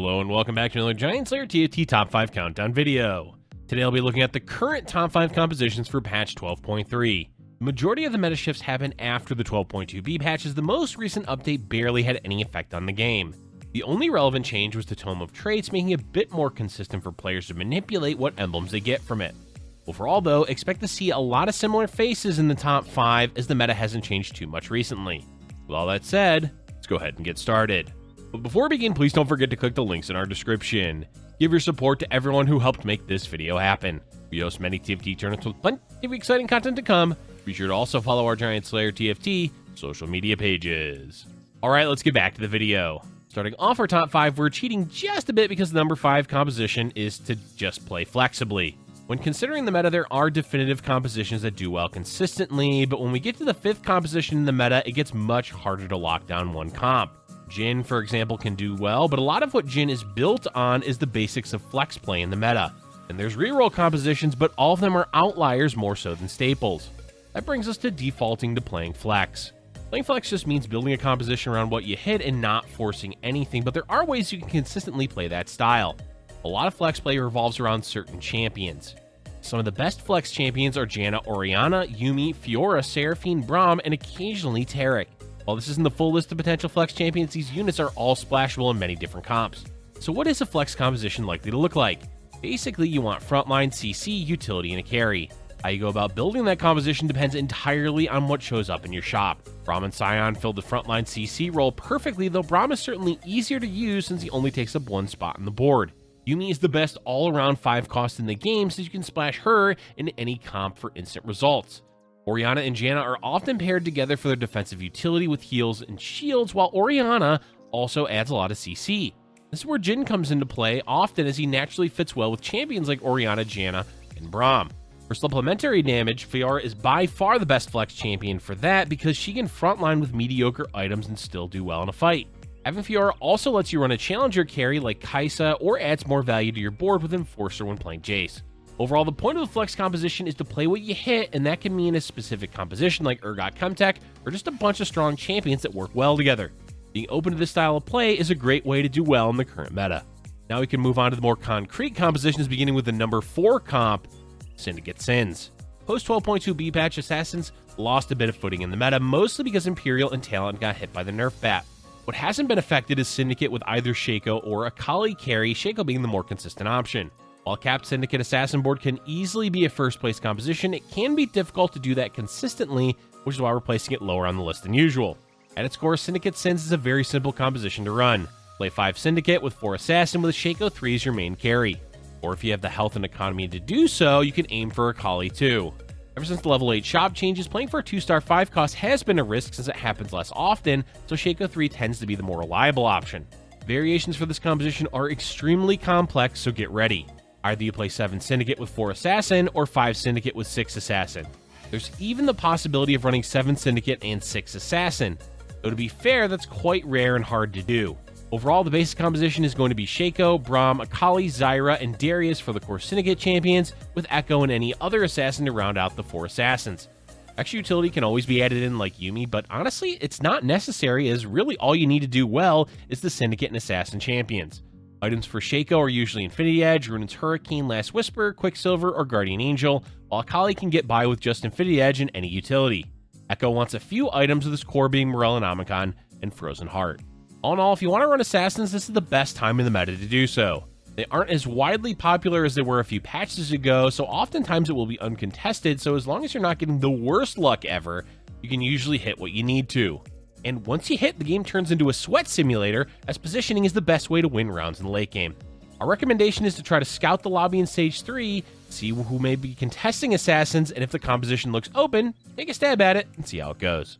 Hello and welcome back to another GiantSlayer TFT Top 5 Countdown video. Today I'll be looking at the current Top 5 compositions for patch 12.3. The majority of the meta shifts happen after the 12.2b patch, as the most recent update barely had any effect on the game. The only relevant change was the Tome of Traits, making it a bit more consistent for players to manipulate what emblems they get from it. Overall though, expect to see a lot of similar faces in the top 5 as the meta hasn't changed too much recently. With all that said, let's go ahead and get started. But before we begin, please don't forget to click the links in our description. Give your support to everyone who helped make this video happen. We host many TFT tournaments with plenty of exciting content to come. Be sure to also follow our GiantSlayer TFT social media pages. Alright, let's get back to the video. Starting off our top 5, we're cheating just a bit because the number 5 composition is to just play flexibly. When considering the meta, there are definitive compositions that do well consistently, but when we get to the 5th composition in the meta, it gets much harder to lock down one comp. Jhin, for example, can do well, but a lot of what Jhin is built on is the basics of flex play in the meta. And there's reroll compositions, but all of them are outliers more so than staples. That brings us to defaulting to playing flex. Playing flex just means building a composition around what you hit and not forcing anything, but there are ways you can consistently play that style. A lot of flex play revolves around certain champions. Some of the best flex champions are Janna, Orianna, Yuumi, Fiora, Seraphine, Braum, and occasionally Taric. While this isn't the full list of potential flex champions, these units are all splashable in many different comps. So what is a flex composition likely to look like? Basically, you want frontline, CC, utility, and a carry. How you go about building that composition depends entirely on what shows up in your shop. Braum and Sion fill the frontline CC role perfectly, though Braum is certainly easier to use since he only takes up one spot on the board. Yuumi is the best all-around 5 cost in the game, so you can splash her in any comp for instant results. Orianna and Janna are often paired together for their defensive utility with heals and shields, while Orianna also adds a lot of CC. This is where Jhin comes into play often, as he naturally fits well with champions like Orianna, Janna, and Braum. For supplementary damage, Fiora is by far the best flex champion for that because she can frontline with mediocre items and still do well in a fight. Having Fiora also lets you run a challenger carry like Kai'Sa or adds more value to your board with Enforcer when playing Jace. Overall, the point of the flex composition is to play what you hit, and that can mean a specific composition like URGOT CHEMTECH or just a bunch of strong champions that work well together. Being open to this style of play is a great way to do well in the current meta. Now we can move on to the more concrete compositions, beginning with the number 4 comp, Syndicate Sins. Post 12.2b patch, Assassins lost a bit of footing in the meta, mostly because Imperial and Talent got hit by the nerf bat. What hasn't been affected is Syndicate with either Shaco or Akali carry, Shaco being the more consistent option. While capped Syndicate Assassin board can easily be a first place composition, it can be difficult to do that consistently, which is why we're placing it lower on the list than usual. At its core, Syndicate Sins is a very simple composition to run. Play 5 Syndicate with 4 Assassin with Shaco 3 as your main carry. Or if you have the health and economy to do so, you can aim for Akali too. Ever since the level 8 shop changes, playing for a 2-star 5 cost has been a risk since it happens less often, so Shaco 3 tends to be the more reliable option. Variations for this composition are extremely complex, so get ready. Either you play 7 Syndicate with 4 Assassin, or 5 Syndicate with 6 Assassin. There's even the possibility of running 7 Syndicate and 6 Assassin, though to be fair, that's quite rare and hard to do. Overall, the basic composition is going to be Shaco, Braum, Akali, Zyra, and Darius for the core Syndicate champions, with Echo and any other assassin to round out the 4 Assassins. Extra utility can always be added in like Yuumi, but honestly, it's not necessary, as really all you need to do well is the Syndicate and Assassin champions. Items for Shaco are usually Infinity Edge, Runaan's Hurricane, Last Whisper, Quicksilver, or Guardian Angel, while Akali can get by with just Infinity Edge and any utility. Echo wants a few items, with his core being Morellonomicon and Frozen Heart. All in all, if you want to run Assassins, this is the best time in the meta to do so. They aren't as widely popular as they were a few patches ago, so oftentimes it will be uncontested, so as long as you're not getting the worst luck ever, you can usually hit what you need to. And once you hit, the game turns into a sweat simulator, as positioning is the best way to win rounds in the late game. Our recommendation is to try to scout the lobby in Stage 3, see who may be contesting Assassins, and if the composition looks open, take a stab at it and see how it goes.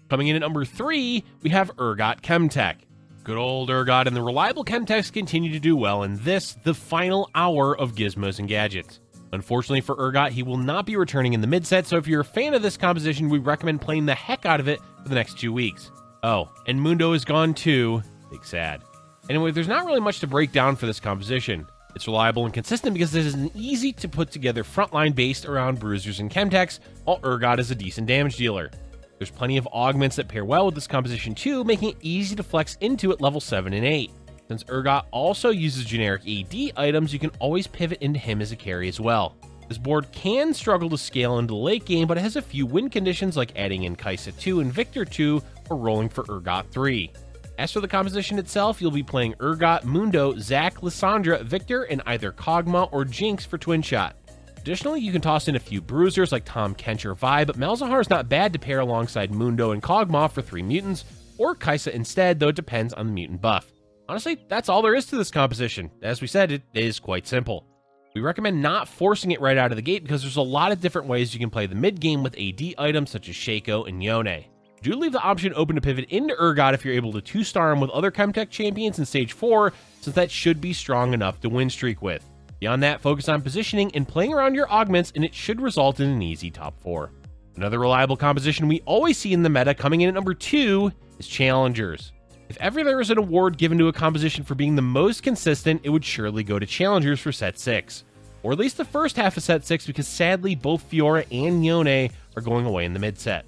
Coming in at number 3, we have URGOT CHEMTECH. Good old URGOT and the reliable CHEMTECHs continue to do well in this, the final hour of gizmos and gadgets. Unfortunately for URGOT, he will not be returning in the mid-set, so if you're a fan of this composition, we recommend playing the heck out of it for the next 2 weeks. Oh, and Mundo is gone too. Big sad. Anyway, there's not really much to break down for this composition. It's reliable and consistent because it is an easy to put together frontline based around bruisers and CHEMTECHs, while URGOT is a decent damage dealer. There's plenty of augments that pair well with this composition too, making it easy to flex into at level 7 and 8. Since URGOT also uses generic AD items, you can always pivot into him as a carry as well. This board can struggle to scale into the late game, but it has a few win conditions like adding in Kai'Sa 2 and Victor 2 or rolling for URGOT 3. As for the composition itself, you'll be playing URGOT, Mundo, Zac, Lissandra, Victor, and either Kog'Maw or Jinx for twin shot. Additionally, you can toss in a few bruisers like Tahm Kench or Vi, but Malzahar is not bad to pair alongside Mundo and Kog'Maw for 3 mutants, or Kai'Sa instead, though it depends on the mutant buff. Honestly, that's all there is to this composition. As we said, it is quite simple. We recommend not forcing it right out of the gate because there's a lot of different ways you can play the mid game with AD items such as Shaco and Yone. Do leave the option open to pivot into URGOT if you're able to 2-star him with other CHEMTECH champions in Stage 4, since that should be strong enough to win streak with. Beyond that, focus on positioning and playing around your augments, and it should result in an easy top 4. Another reliable composition we always see in the meta coming in at number 2 is Challengers. If ever there is an award given to a composition for being the most consistent, it would surely go to Challengers for Set 6. Or at least the first half of Set 6, because sadly both Fiora and Yone are going away in the mid-set.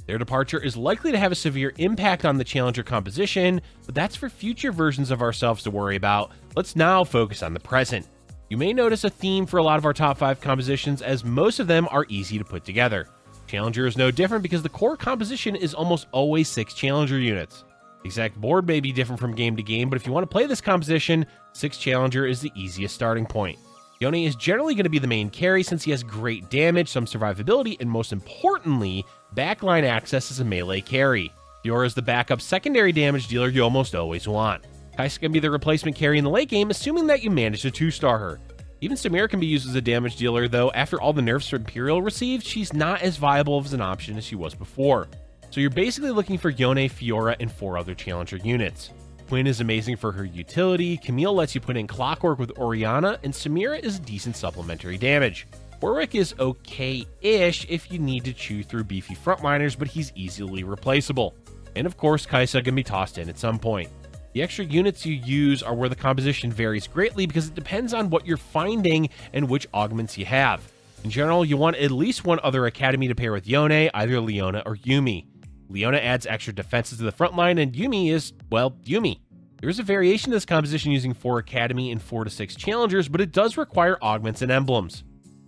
Their departure is likely to have a severe impact on the Challenger composition, but that's for future versions of ourselves to worry about. Let's now focus on the present. You may notice a theme for a lot of our top 5 compositions, as most of them are easy to put together. Challenger is no different because the core composition is almost always 6 Challenger units. The exact board may be different from game to game, but if you want to play this composition, 6 Challenger is the easiest starting point. Yone is generally going to be the main carry since he has great damage, some survivability, and most importantly, backline access as a melee carry. Fiora is the backup secondary damage dealer you almost always want. Kai'Sa can be the replacement carry in the late game, assuming that you manage to 2-star her. Even Samira can be used as a damage dealer, though after all the nerfs Imperial received, she's not as viable as an option as she was before. So you're basically looking for Yone, Fiora, and 4 other Challenger units. Quinn is amazing for her utility, Camille lets you put in Clockwork with Orianna, and Samira is decent supplementary damage. Warwick is okay-ish if you need to chew through beefy frontliners, but he's easily replaceable. And of course, Kai'Sa can be tossed in at some point. The extra units you use are where the composition varies greatly because it depends on what you're finding and which augments you have. In general, you want at least one other academy to pair with Yone, either Leona or Yuumi. Leona adds extra defenses to the front line, and Yuumi is, well, Yuumi. There is a variation to this composition using 4 Academy and 4 to 6 Challengers, but it does require augments and emblems.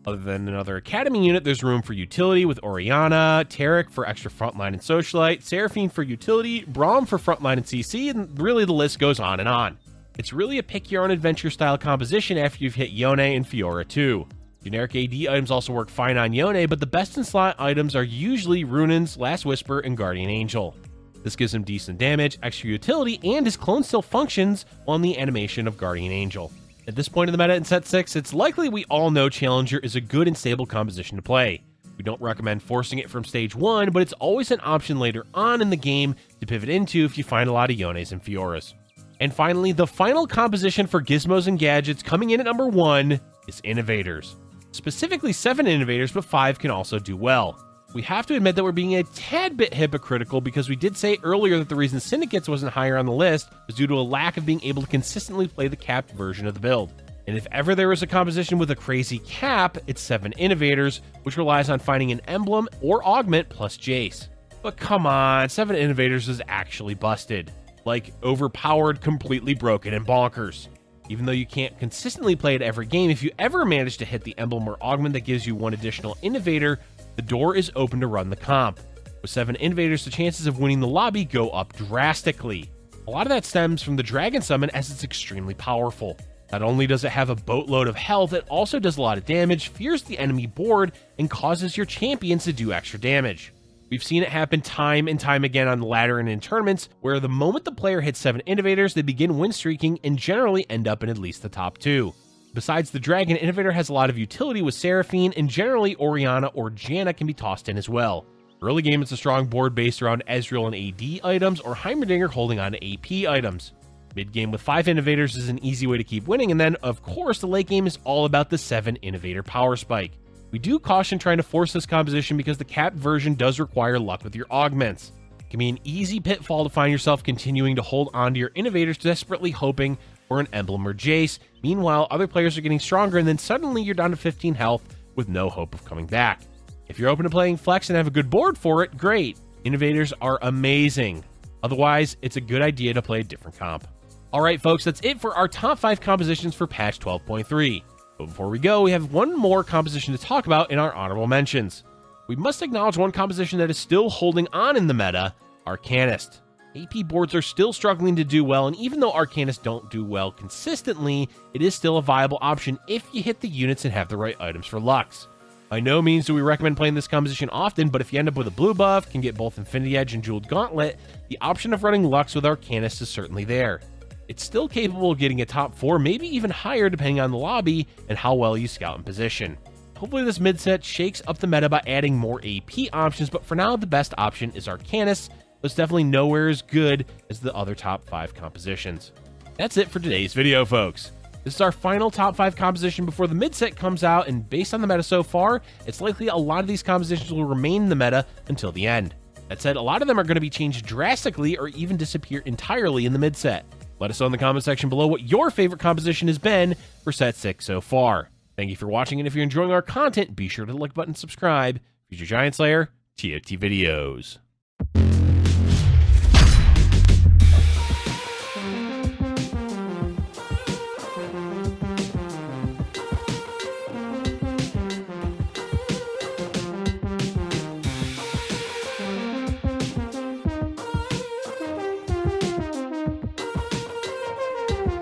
Other than another Academy unit, there's room for utility with Orianna, Taric for extra frontline and Socialite, Seraphine for utility, Braum for frontline and CC, and really the list goes on and on. It's really a pick-your-own-adventure style composition after you've hit Yone and Fiora too. Generic AD items also work fine on Yone, but the best-in-slot items are usually Runins, Last Whisper, and Guardian Angel. This gives him decent damage, extra utility, and his clone still functions on the animation of Guardian Angel. At this point in the meta in Set 6, it's likely we all know Challenger is a good and stable composition to play. We don't recommend forcing it from Stage 1, but it's always an option later on in the game to pivot into if you find a lot of Yones and Fioras. And finally, the final composition for gizmos and gadgets coming in at number 1 is Innovators. Specifically 7 Innovators, but 5 can also do well. We have to admit that we're being a tad bit hypocritical because we did say earlier that the reason Syndicates wasn't higher on the list was due to a lack of being able to consistently play the capped version of the build. And if ever there is a composition with a crazy cap, it's 7 Innovators, which relies on finding an emblem or augment plus Jace. But come on, 7 Innovators is actually busted. Like, overpowered, completely broken, and bonkers. Even though you can't consistently play it every game, if you ever manage to hit the emblem or augment that gives you 1 additional Innovator, the door is open to run the comp. With 7 Innovators, the chances of winning the lobby go up drastically. A lot of that stems from the Dragon Summon as it's extremely powerful. Not only does it have a boatload of health, it also does a lot of damage, fears the enemy board, and causes your champions to do extra damage. We've seen it happen time and time again on the ladder and in tournaments, where the moment the player hits 7 Innovators, they begin win streaking and generally end up in at least the top 2. Besides the Dragon, Innovator has a lot of utility with Seraphine, and generally Orianna or Janna can be tossed in as well. Early game, it's a strong board based around Ezreal and AD items, or Heimerdinger holding on to AP items. Mid game with 5 Innovators is an easy way to keep winning, and then, of course, the late game is all about the 7 Innovator power spike. We do caution trying to force this composition because the capped version does require luck with your augments. It can be an easy pitfall to find yourself continuing to hold on to your Innovators, desperately hoping for an emblem or Jace. Meanwhile, other players are getting stronger, and then suddenly you're down to 15 health with no hope of coming back. If you're open to playing Flex and have a good board for it, great. Innovators are amazing. Otherwise, it's a good idea to play a different comp. Alright folks, that's it for our top 5 compositions for patch 12.3. But before we go, we have one more composition to talk about in our honorable mentions. We must acknowledge one composition that is still holding on in the meta, Arcanist. AP boards are still struggling to do well, and even though Arcanists don't do well consistently, it is still a viable option if you hit the units and have the right items for Lux. By no means do we recommend playing this composition often, but if you end up with a blue buff, can get both Infinity Edge and Jeweled Gauntlet, the option of running Lux with Arcanist is certainly there. It's still capable of getting a top 4, maybe even higher depending on the lobby and how well you scout in position. Hopefully this mid set shakes up the meta by adding more AP options, but for now the best option is Arcanist, but it's definitely nowhere as good as the other top 5 compositions. That's it for today's video, folks. This is our final top 5 composition before the mid set comes out, and based on the meta so far, it's likely a lot of these compositions will remain in the meta until the end. That said, a lot of them are going to be changed drastically or even disappear entirely in the mid set. Let us know in the comment section below what your favorite composition has been for set 6 so far. Thank you for watching, and if you're enjoying our content, be sure to like button and subscribe. Future Giant Slayer TFT videos.